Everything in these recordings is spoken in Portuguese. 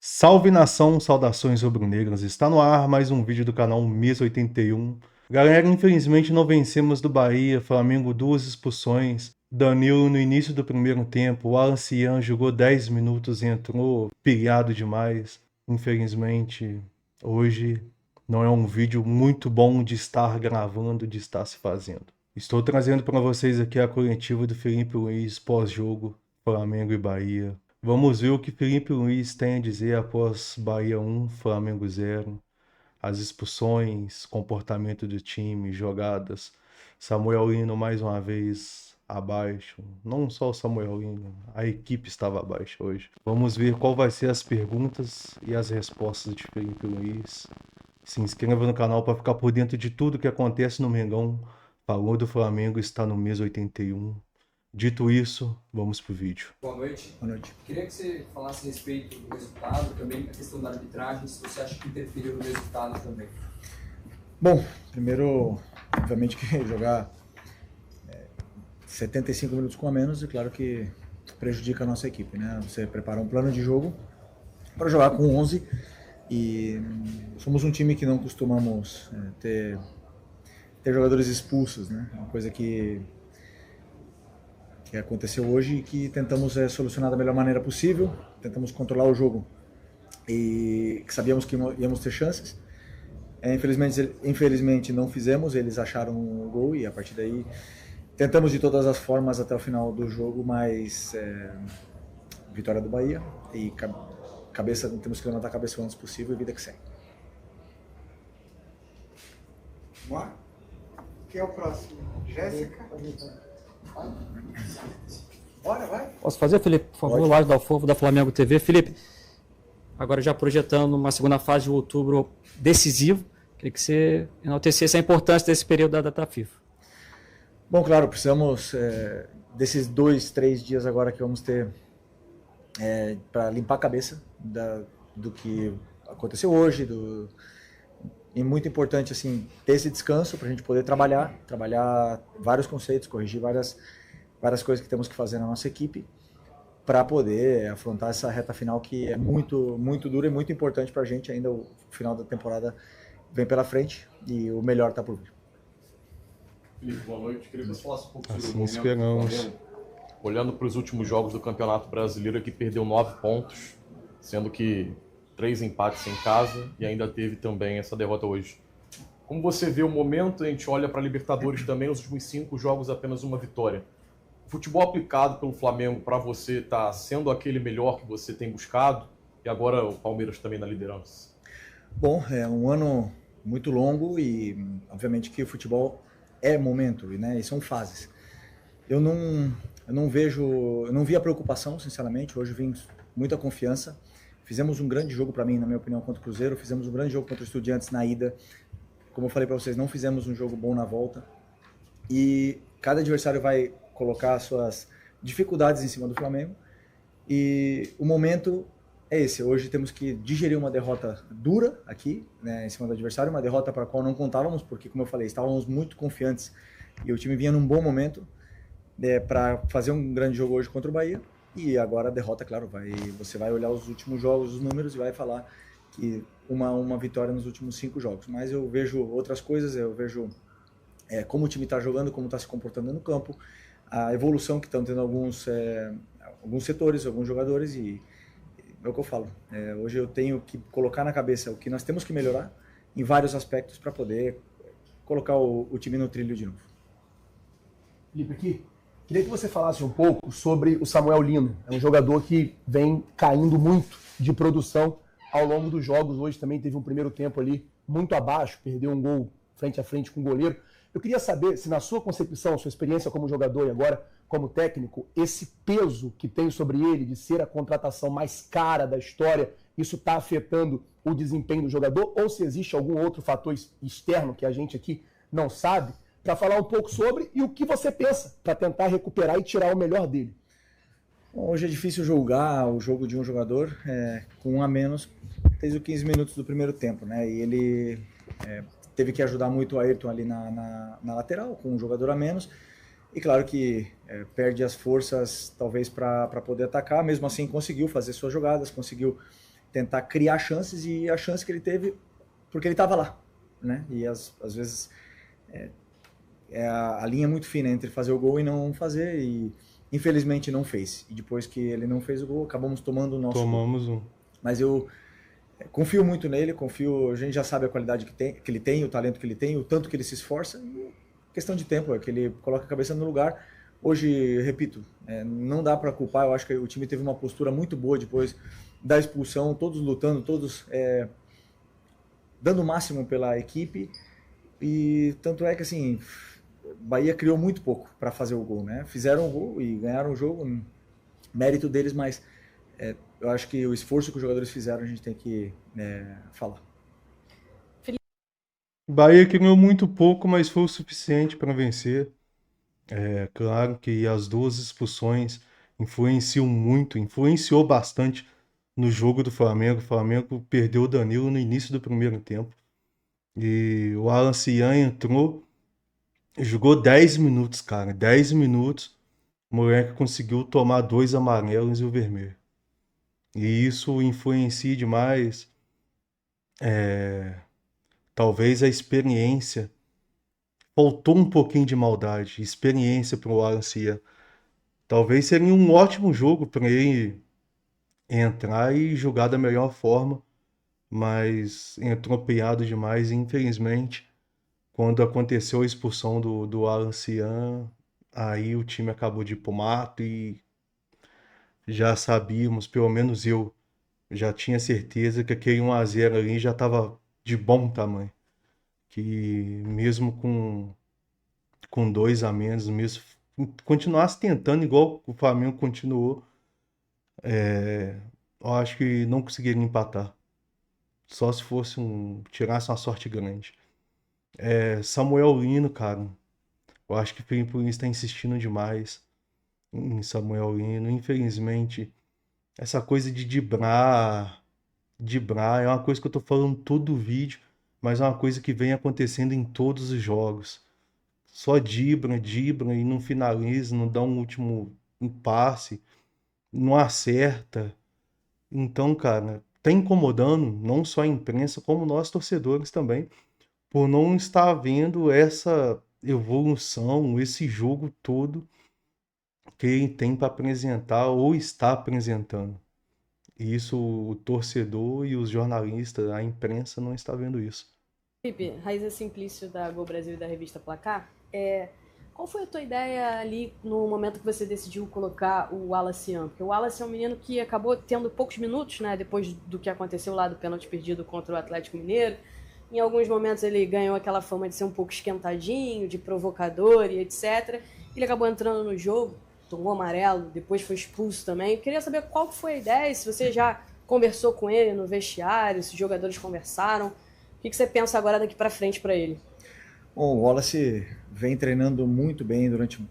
Salve nação, saudações rubro-negras, está no ar mais um vídeo do canal Mesa 81. Galera, infelizmente não vencemos do Bahia, Flamengo 2 expulsões, Danilo no início do primeiro tempo, o Alan Cian jogou 10 minutos e entrou pilhado demais. Infelizmente, hoje não é um vídeo muito bom de estar gravando, de estar se fazendo. Estou trazendo para vocês aqui a coletiva do Felipe Luiz pós-jogo, Flamengo e Bahia. Vamos ver o que Felipe Luiz tem a dizer após Bahia 1, Flamengo 0. As expulsões, comportamento do time, jogadas. Samuel Lino mais uma vez abaixo. Não só o Samuel Lino, a equipe estava abaixo hoje. Vamos ver qual vai ser as perguntas e as respostas de Felipe Luiz. Se inscreva no canal para ficar por dentro de tudo que acontece no Mengão. Falou do Flamengo, está no Mesa 81. Dito isso, vamos pro vídeo. Boa noite. Boa noite. Queria que você falasse a respeito do resultado, também a questão da arbitragem, se você acha que interferiu no resultado também. Bom, primeiro, obviamente que jogar 75 minutos com a menos, e claro que prejudica a nossa equipe, né? Você prepara um plano de jogo para jogar com 11 e somos um time que não costumamos ter jogadores expulsos, né? Uma coisa que aconteceu hoje e que tentamos solucionar da melhor maneira possível, tentamos controlar o jogo e que sabíamos que íamos ter chances. Infelizmente não fizemos, eles acharam o gol e a partir daí tentamos de todas as formas até o final do jogo, mas vitória do Bahia e temos que levantar a cabeça o antes possível e vida que segue. Vamos lá? Quem é o próximo? Jéssica? Bora, vai. Posso fazer, Felipe? Por favor, o Lázaro Dalfofo da Flamengo TV. Felipe, agora já projetando uma segunda fase de outubro decisivo, queria que você enaltecesse a importância desse período da data FIFA. Bom, claro, precisamos desses 2-3 dias agora que vamos ter para limpar a cabeça do que aconteceu hoje, e muito importante assim ter esse descanso para a gente poder trabalhar vários conceitos, corrigir várias coisas que temos que fazer na nossa equipe para poder afrontar essa reta final que é muito, muito dura e muito importante para a gente. Ainda o final da temporada vem pela frente e o melhor está por vir. Felipe, boa noite. Queria que você falasse um pouco sobre Assim o momento do esperamos. Flamengo. Olhando para os últimos jogos do Campeonato Brasileiro, que perdeu 9 pontos, sendo que 3 empates em casa e ainda teve também essa derrota hoje. Como você vê o momento, a gente olha para a Libertadores também, nos últimos 5 jogos apenas uma vitória. O futebol aplicado pelo Flamengo para você está sendo aquele melhor que você tem buscado? E agora o Palmeiras também na liderança. Bom, é um ano muito longo e obviamente que o futebol é momento, né? E são fases. Eu não vi a preocupação, sinceramente. Hoje vim muita confiança. Fizemos um grande jogo para mim, na minha opinião, contra o Cruzeiro. Fizemos um grande jogo contra o Estudiantes na ida. Como eu falei para vocês, não fizemos um jogo bom na volta. E cada adversário vai colocar suas dificuldades em cima do Flamengo. E o momento é esse. Hoje temos que digerir uma derrota dura aqui, né, em cima do adversário. Uma derrota para a qual não contávamos, porque, como eu falei, estávamos muito confiantes. E o time vinha num bom momento para fazer um grande jogo hoje contra o Bahia. E agora a derrota, claro, você vai olhar os últimos jogos, os números e vai falar que uma vitória nos últimos 5 jogos. Mas eu vejo outras coisas, eu vejo como o time está jogando, como está se comportando no campo, a evolução que estão tendo alguns setores, alguns jogadores e é o que eu falo. Hoje eu tenho que colocar na cabeça o que nós temos que melhorar em vários aspectos para poder colocar o time no trilho de novo. Felipe, aqui, queria que você falasse um pouco sobre o Samuel Lino. É um jogador que vem caindo muito de produção ao longo dos jogos. Hoje também teve um primeiro tempo ali muito abaixo, perdeu um gol frente a frente com o goleiro. Eu queria saber se na sua concepção, sua experiência como jogador e agora como técnico, esse peso que tem sobre ele de ser a contratação mais cara da história, isso está afetando o desempenho do jogador ou se existe algum outro fator externo que a gente aqui não sabe, para falar um pouco sobre e o que você pensa para tentar recuperar e tirar o melhor dele. Bom, hoje é difícil julgar o jogo de um jogador com um a menos desde os 15 minutos do primeiro tempo, né? E ele teve que ajudar muito o Ayrton ali na lateral, com um jogador a menos. E claro que perde as forças talvez para poder atacar, mesmo assim conseguiu fazer suas jogadas, conseguiu tentar criar chances, e a chance que ele teve porque ele estava lá, né? E às vezes a linha é muito fina entre fazer o gol e não fazer, e infelizmente não fez. E depois que ele não fez o gol, acabamos tomando o nosso gol. Mas eu confio muito nele, a gente já sabe a qualidade que ele tem, o talento que ele tem, o tanto que ele se esforça, e questão de tempo, é que ele coloca a cabeça no lugar. Hoje, repito, não dá para culpar, eu acho que o time teve uma postura muito boa depois da expulsão, todos lutando, todos dando o máximo pela equipe, e tanto é que assim, Bahia criou muito pouco para fazer o gol, né? Fizeram o gol e ganharam o jogo, mérito deles, mas eu acho que o esforço que os jogadores fizeram a gente tem que falar. Bahia criou muito pouco, mas foi o suficiente para vencer. É claro que as 2 expulsões influenciou bastante no jogo do Flamengo. O Flamengo perdeu o Danilo no início do primeiro tempo. E o Alan Cian entrou, jogou 10 minutos, cara. 10 minutos, o moleque conseguiu tomar 2 amarelos e o vermelho. E isso influencia demais. Talvez a experiência. Faltou um pouquinho de maldade, experiência para o Alan Cian. Talvez seria um ótimo jogo para ele entrar e jogar da melhor forma, mas entrou piado demais, e infelizmente, quando aconteceu a expulsão do Alan Cian, aí o time acabou de ir pro mato, e já sabíamos, pelo menos eu já tinha certeza que aquele 1-0 ali já estava de bom tamanho, que mesmo com 2 a menos, mesmo continuasse tentando igual o Flamengo continuou, eu acho que não conseguiria empatar. Só se fosse tirasse uma sorte grande. Samuel Lino, cara, eu acho que o Felipe Luiz está insistindo demais em Samuel Lino. Infelizmente, essa coisa de driblar é uma coisa que eu tô falando todo o vídeo, mas é uma coisa que vem acontecendo em todos os jogos. Só dribla e não finaliza, não dá um último passe, não acerta. Então, cara, tá incomodando não só a imprensa, como nós torcedores também, por não estar vendo essa evolução, esse jogo todo que ele tem para apresentar ou está apresentando. E isso o torcedor e os jornalistas, a imprensa não está vendo isso. Felipe, Raíza Simplício da Gol Brasil e da revista Placar. Qual foi a tua ideia ali no momento que você decidiu colocar o Wallace Cian? Porque o Wallace é um menino que acabou tendo poucos minutos, né, depois do que aconteceu lá do pênalti perdido contra o Atlético Mineiro. Em alguns momentos ele ganhou aquela fama de ser um pouco esquentadinho, de provocador e etc. Ele acabou entrando no jogo, tomou amarelo, depois foi expulso também. Eu queria saber qual foi a ideia, se você já conversou com ele no vestiário, se os jogadores conversaram. O que você pensa agora daqui para frente para ele? Bom, o Wallace vem treinando muito bem durante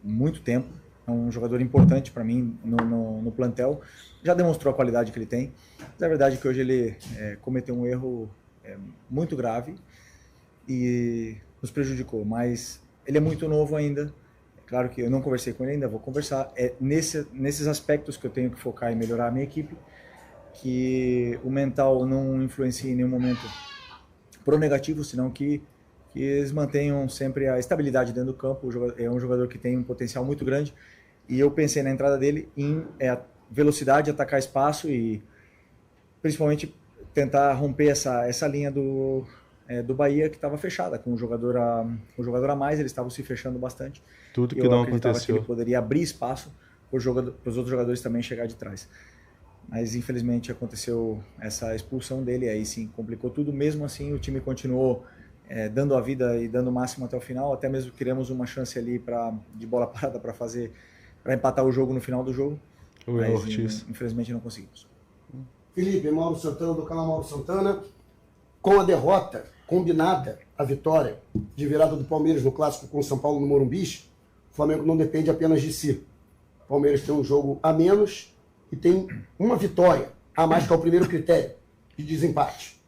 muito tempo. É um jogador importante para mim no plantel. Já demonstrou a qualidade que ele tem. Mas é verdade que hoje ele cometeu um erro muito grave e nos prejudicou. Mas ele é muito novo ainda. É claro que eu não conversei com ele ainda, vou conversar. Nesses aspectos que eu tenho que focar em melhorar a minha equipe, que o mental não influencia em nenhum momento pro negativo, senão que eles mantenham sempre a estabilidade dentro do campo. É um jogador que tem um potencial muito grande, e eu pensei na entrada dele em velocidade, atacar espaço e principalmente tentar romper essa linha do Bahia, que estava fechada, com o jogador a mais, eles estavam se fechando bastante. Tudo que não aconteceu. Que ele poderia abrir espaço para os outros jogadores também chegar de trás. Mas infelizmente aconteceu essa expulsão dele, aí sim complicou tudo. Mesmo assim o time continuou dando a vida e dando o máximo até o final, até mesmo criamos uma chance ali de bola parada para empatar o jogo no final do jogo, mas infelizmente não conseguimos. Felipe, Mauro Santana, do canal Mauro Santana. Com a derrota combinada, a vitória de virada do Palmeiras no clássico com o São Paulo no Morumbi, o Flamengo não depende apenas de si. O Palmeiras tem um jogo a menos e tem uma vitória a mais, que é o primeiro critério de desempate.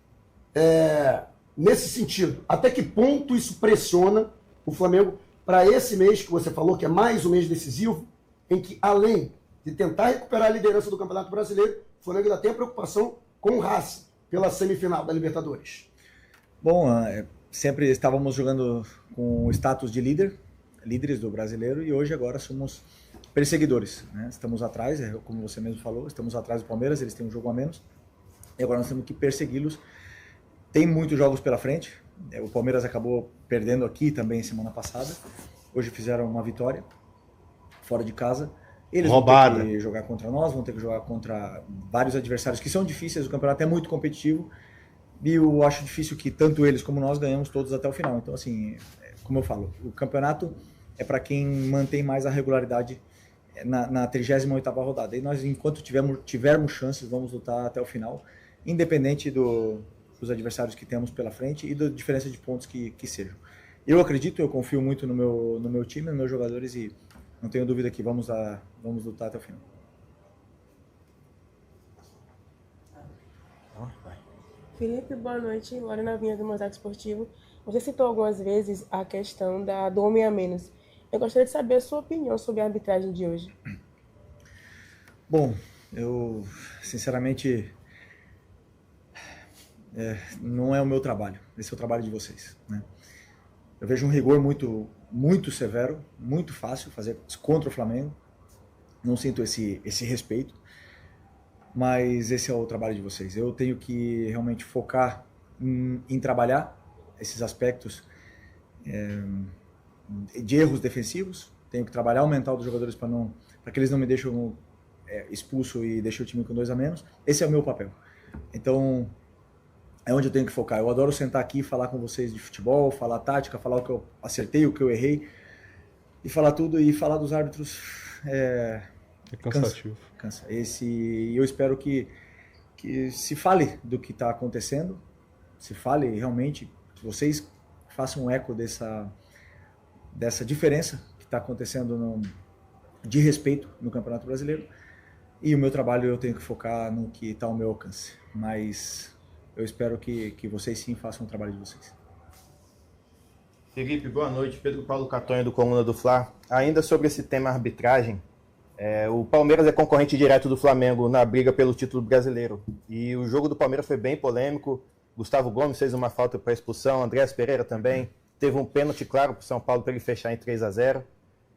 Nesse sentido, até que ponto isso pressiona o Flamengo para esse mês que você falou, que é mais um mês decisivo, em que, além de tentar recuperar a liderança do Campeonato Brasileiro, O Flamengo ainda tem a preocupação com o Racing pela semifinal da Libertadores. Bom, sempre estávamos jogando com o status de líderes do brasileiro, e hoje agora somos perseguidores, né? Estamos atrás, como você mesmo falou, estamos atrás do Palmeiras, eles têm um jogo a menos, e agora nós temos que persegui-los. Tem muitos jogos pela frente, o Palmeiras acabou perdendo aqui também semana passada, hoje fizeram uma vitória, fora de casa. Eles Roubada. vão ter que jogar contra nós, vão ter que jogar contra vários adversários que são difíceis, o campeonato é muito competitivo, e eu acho difícil que tanto eles como nós ganhamos todos até o final. Então, assim, como eu falo, o campeonato é para quem mantém mais a regularidade na 38ª rodada. E nós, enquanto tivermos chances, vamos lutar até o final, independente dos adversários que temos pela frente e da diferença de pontos que sejam. Eu acredito, eu confio muito no meu time, nos meus jogadores, e não tenho dúvida que vamos lutar até o final. Felipe, boa noite. Lorena Vinha do Mosaico Esportivo. Você citou algumas vezes a questão do homem a menos. Eu gostaria de saber a sua opinião sobre a arbitragem de hoje. Bom, eu sinceramente não é o meu trabalho, esse é o trabalho de vocês, né? Eu vejo um rigor muito, muito severo, muito fácil fazer contra o Flamengo. Não sinto esse respeito, mas esse é o trabalho de vocês. Eu tenho que realmente focar em trabalhar esses aspectos de erros defensivos. Tenho que trabalhar o mental dos jogadores para que eles não me deixem expulso e deixem o time com 2 a menos. Esse é o meu papel. Então, é onde eu tenho que focar. Eu adoro sentar aqui e falar com vocês de futebol, falar tática, falar o que eu acertei, o que eu errei, e falar tudo, e falar dos árbitros É cansativo. cansa. Eu espero que se fale do que está acontecendo, se fale realmente, que vocês façam um eco dessa diferença que está acontecendo de respeito no Campeonato Brasileiro. E o meu trabalho eu tenho que focar no que está ao meu alcance. Mas eu espero que vocês sim façam o trabalho de vocês. Felipe, boa noite. Pedro Paulo Catonha, do Coluna do Fla. Ainda sobre esse tema arbitragem, o Palmeiras é concorrente direto do Flamengo na briga pelo título brasileiro. E o jogo do Palmeiras foi bem polêmico. Gustavo Gomes fez uma falta para expulsão, Andrés Pereira também. Teve um pênalti claro para o São Paulo para ele fechar em 3 a 0.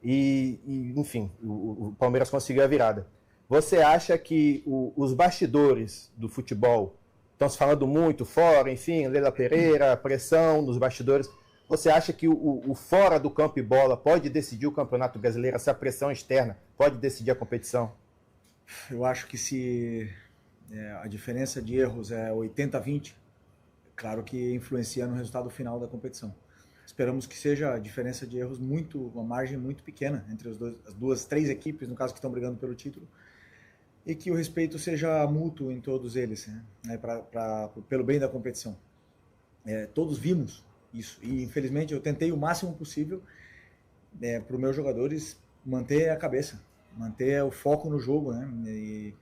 Enfim, o Palmeiras conseguiu a virada. Você acha que os bastidores do futebol estão se falando muito fora, enfim, Leila Pereira, pressão nos bastidores? Você acha que o fora do campo e bola pode decidir o Campeonato Brasileiro? Essa pressão externa pode decidir a competição? Eu acho que se a diferença de erros é 80-20, claro que influencia no resultado final da competição. Esperamos que seja a diferença de erros uma margem muito pequena entre as 3 equipes, no caso, que estão brigando pelo título, e que o respeito seja mútuo em todos eles, né, pelo bem da competição. Todos vimos isso, e infelizmente eu tentei o máximo possível para os meus jogadores manter a cabeça, manter o foco no jogo, né?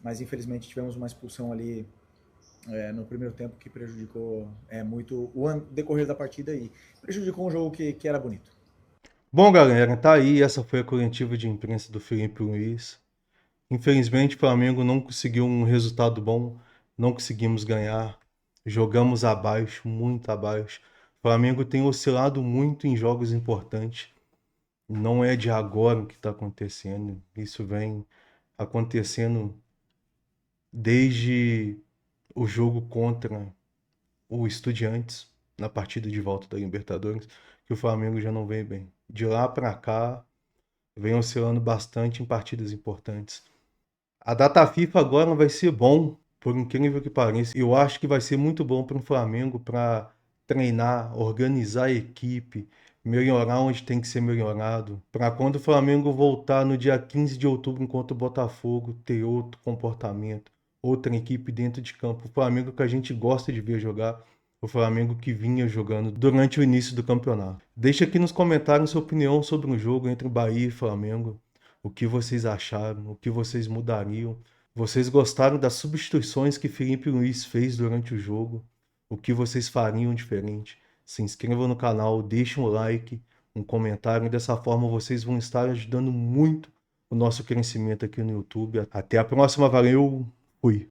Mas infelizmente tivemos uma expulsão ali no primeiro tempo que prejudicou muito o decorrer da partida e prejudicou um jogo que era bonito. Bom, galera, tá aí. Essa foi a coletiva de imprensa do Felipe Luiz. Infelizmente, o Flamengo não conseguiu um resultado bom, não conseguimos ganhar, jogamos abaixo, muito abaixo. O Flamengo tem oscilado muito em jogos importantes. Não é de agora o que está acontecendo. Isso vem acontecendo desde o jogo contra o Estudiantes, na partida de volta da Libertadores, que o Flamengo já não vem bem. De lá para cá, vem oscilando bastante em partidas importantes. A data FIFA agora vai ser bom, por incrível que pareça. Eu acho que vai ser muito bom para o Flamengo para treinar, organizar a equipe, melhorar onde tem que ser melhorado, para quando o Flamengo voltar no dia 15 de outubro contra o Botafogo, ter outro comportamento, outra equipe dentro de campo. O Flamengo que a gente gosta de ver jogar, o Flamengo que vinha jogando durante o início do campeonato. Deixa aqui nos comentários sua opinião sobre o jogo entre Bahia e Flamengo. O que vocês acharam, o que vocês mudariam. Vocês gostaram das substituições que Felipe Luiz fez durante o jogo? O que vocês fariam diferente? Se inscrevam no canal, deixem um like, um comentário. Dessa forma vocês vão estar ajudando muito o nosso crescimento aqui no YouTube. Até a próxima, valeu! Fui.